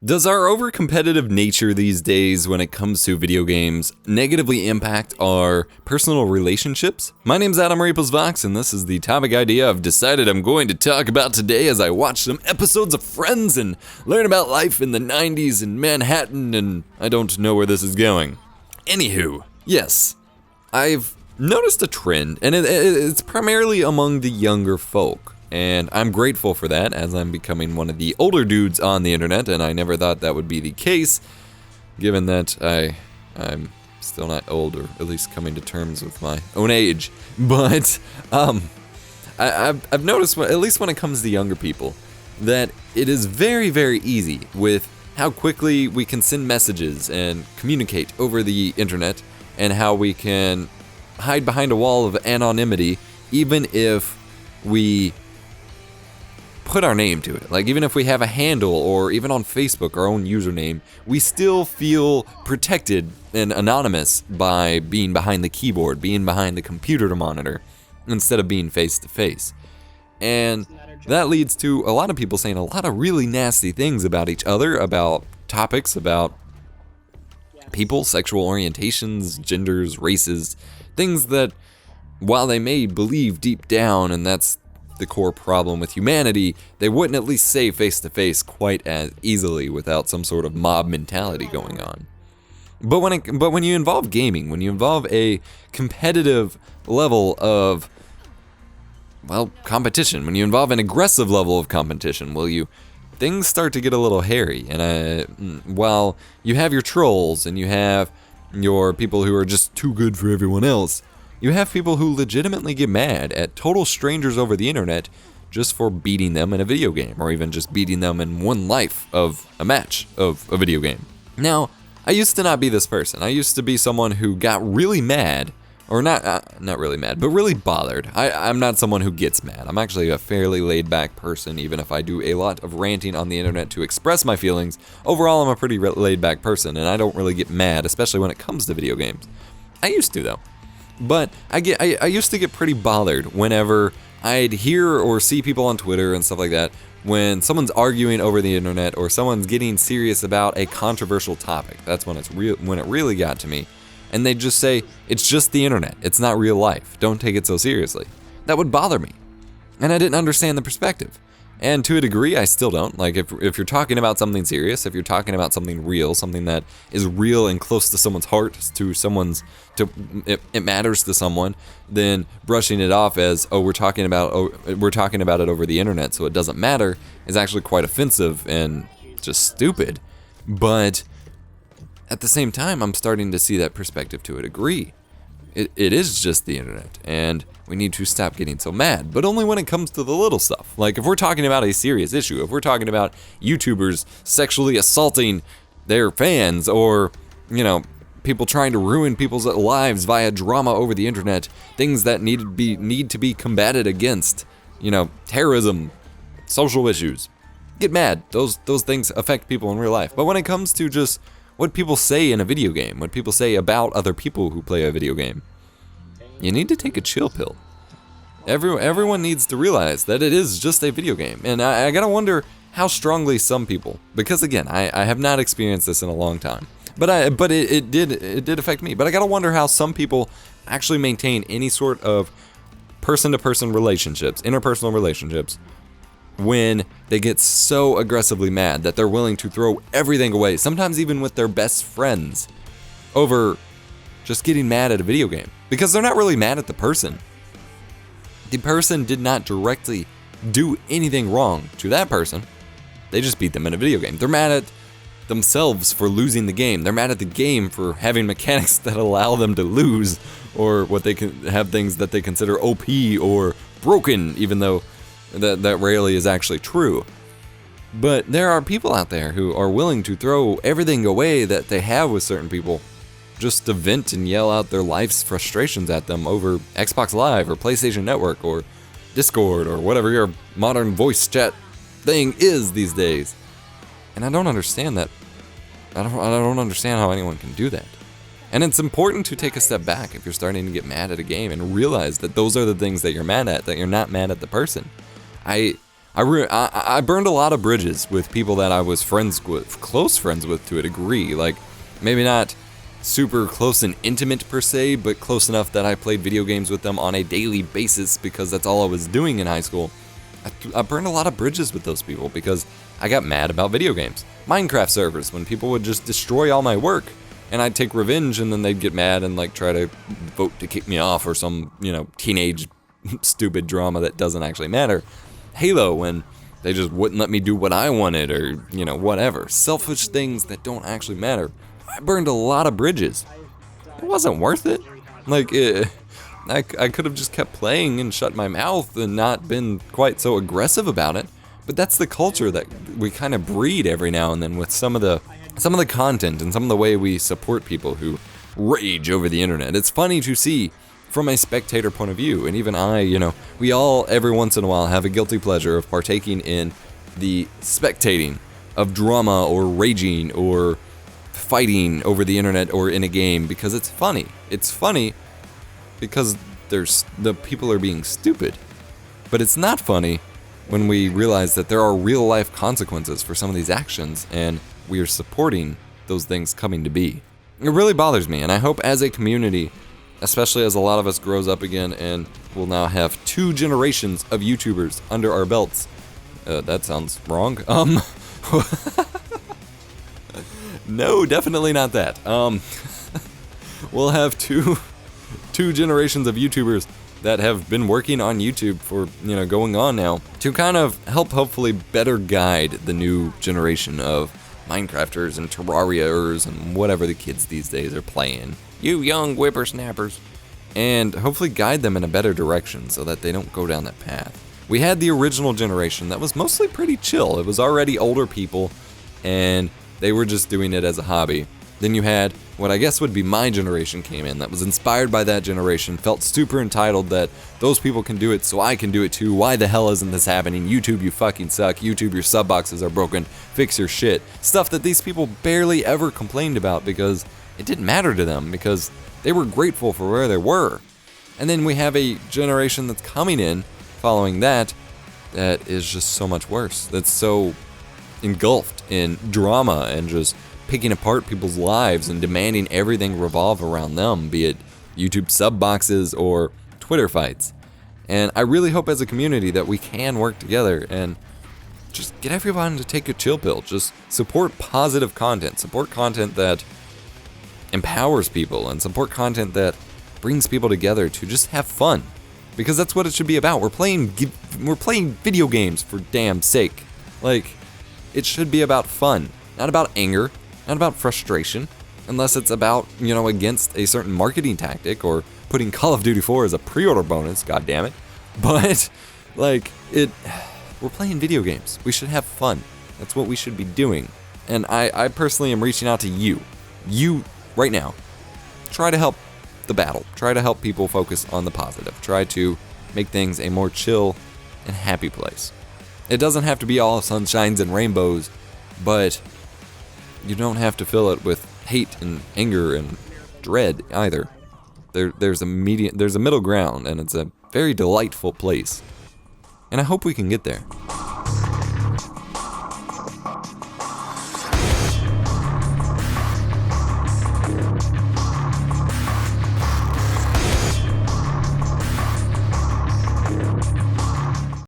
Does our over-competitive nature these days when it comes to video games negatively impact our personal relationships? My name's Adam Vox, and this is the topic idea I've decided I'm going to talk about today as I watch some episodes of Friends and learn about life in the 90s in Manhattan, and I don't know where this is going. Anywho, yes, I've noticed a trend, and it's primarily among the younger folk. And I'm grateful for that, as I'm becoming one of the older dudes on the internet, and I never thought that would be the case, given that I'm still not old, or at least coming to terms with my own age. But I've noticed, at least when it comes to younger people, that it is very, very easy with how quickly we can send messages and communicate over the internet, and how we can hide behind a wall of anonymity, even if we put our name to it. Like, even if we have a handle, or even on Facebook, our own username, we still feel protected and anonymous by being behind the keyboard, being behind the computer monitor, instead of being face to face. And that leads to a lot of people saying a lot of really nasty things about each other, about topics, about people, sexual orientations, genders, races, things that, while they may believe deep down, and that's the core problem with humanity, they wouldn't at least say face to face quite as easily without some sort of mob mentality going on. But when you involve gaming, when you involve a competitive level of, well, competition, when you involve an aggressive level of competition, things start to get a little hairy. And while you have your trolls and you have your people who are just too good for everyone else, you have people who legitimately get mad at total strangers over the internet just for beating them in a video game, or even just beating them in one life of a match of a video game. Now, I used to not be this person. I used to be someone who got really mad, or not really mad, but really bothered. I'm not someone who gets mad. I'm actually a fairly laid-back person, even if I do a lot of ranting on the internet to express my feelings. Overall, I'm a pretty laid-back person, and I don't really get mad, especially when it comes to video games. I used to, though. But I used to get pretty bothered whenever I'd hear or see people on Twitter and stuff like that, when someone's arguing over the internet, or someone's getting serious about a controversial topic. That's when it really got to me. And they'd just say, it's just the internet, it's not real life, don't take it so seriously. That would bother me. And I didn't understand the perspective. And to a degree, I still don't. Like, if you're talking about something serious, if you're talking about something real, something that is real and close to someone's heart, it matters to someone, then brushing it off as, we're talking about it over the internet, so it doesn't matter, is actually quite offensive and just stupid. But at the same time, I'm starting to see that perspective to a degree. It is just the internet, and we need to stop getting so mad, but only when it comes to the little stuff. Like, if we're talking about a serious issue, if we're talking about YouTubers sexually assaulting their fans, or, people trying to ruin people's lives via drama over the internet, things that need to be combated against, terrorism, social issues, get mad. Those things affect people in real life. But when it comes to just what people say in a video game, what people say about other people who play a video game, you need to take a chill pill. Everyone needs to realize that it is just a video game. And I gotta wonder how strongly some people, because again, I have not experienced this in a long time, but it did affect me. But I gotta wonder how some people actually maintain any sort of person-to-person relationships, interpersonal relationships, when they get so aggressively mad that they're willing to throw everything away, sometimes even with their best friends, over just getting mad at a video game. Because they're not really mad at the person. The person did not directly do anything wrong to that person. They just beat them in a video game. They're mad at themselves for losing the game. They're mad at the game for having mechanics that allow them to lose, or what they can have things that they consider OP or broken, even though that rarely is actually true. But there are people out there who are willing to throw everything away that they have with certain people, just to vent and yell out their life's frustrations at them over Xbox Live or PlayStation Network or Discord or whatever your modern voice chat thing is these days. And I don't understand that. I don't understand how anyone can do that. And it's important to take a step back if you're starting to get mad at a game and realize that those are the things that you're mad at, that you're not mad at the person. I burned a lot of bridges with people that I was close friends with to a degree. Like, maybe not super close and intimate per se, but close enough that I played video games with them on a daily basis because that's all I was doing in high school. I burned a lot of bridges with those people because I got mad about video games. Minecraft servers, when people would just destroy all my work, and I'd take revenge, and then they'd get mad and like try to vote to kick me off or some, teenage stupid drama that doesn't actually matter. Halo, when they just wouldn't let me do what I wanted, or, whatever. Selfish things that don't actually matter. I burned a lot of bridges. It wasn't worth it. Like, I could have just kept playing and shut my mouth and not been quite so aggressive about it. But that's the culture that we kind of breed every now and then with some of the content and some of the way we support people who rage over the internet. It's funny to see from a spectator point of view, and even I, we all every once in a while have a guilty pleasure of partaking in the spectating of drama or raging or fighting over the internet or in a game because it's funny. It's funny because the people are being stupid. But it's not funny when we realize that there are real life consequences for some of these actions, and we are supporting those things coming to be. It really bothers me, and I hope as a community, especially as a lot of us grows up again and we'll now have 2 generations of YouTubers under our belts. That sounds wrong. No, definitely not that. We'll have two generations of YouTubers that have been working on YouTube for, going on now, to kind of help hopefully better guide the new generation of Minecrafters and Terrariaers and whatever the kids these days are playing. You young whippersnappers. And hopefully guide them in a better direction so that they don't go down that path. We had the original generation that was mostly pretty chill. It was already older people, and they were just doing it as a hobby. Then you had what I guess would be my generation came in that was inspired by that generation, felt super entitled that those people can do it, so I can do it too. Why the hell isn't this happening? YouTube, you fucking suck. YouTube, your sub boxes are broken. Fix your shit. Stuff that these people barely ever complained about because it didn't matter to them, because they were grateful for where they were. And then we have a generation that's coming in following that is just so much worse. That's so engulfed in drama and just picking apart people's lives and demanding everything revolve around them, be it YouTube sub boxes or Twitter fights. And I really hope as a community that we can work together and just get everyone to take a chill pill. Just support positive content. Support content that empowers people, and support content that brings people together to just have fun. Because that's what it should be about. We're playing video games for damn sake. Like, it should be about fun, not about anger, not about frustration, unless it's about, against a certain marketing tactic or putting Call of Duty 4 as a pre-order bonus, god damn it. But, we're playing video games. We should have fun. That's what we should be doing. And I personally am reaching out to you. You, right now, try to help the battle. Try to help people focus on the positive. Try to make things a more chill and happy place. It doesn't have to be all sunshines and rainbows, but you don't have to fill it with hate and anger and dread either. There's a middle ground, and it's a very delightful place. And I hope we can get there.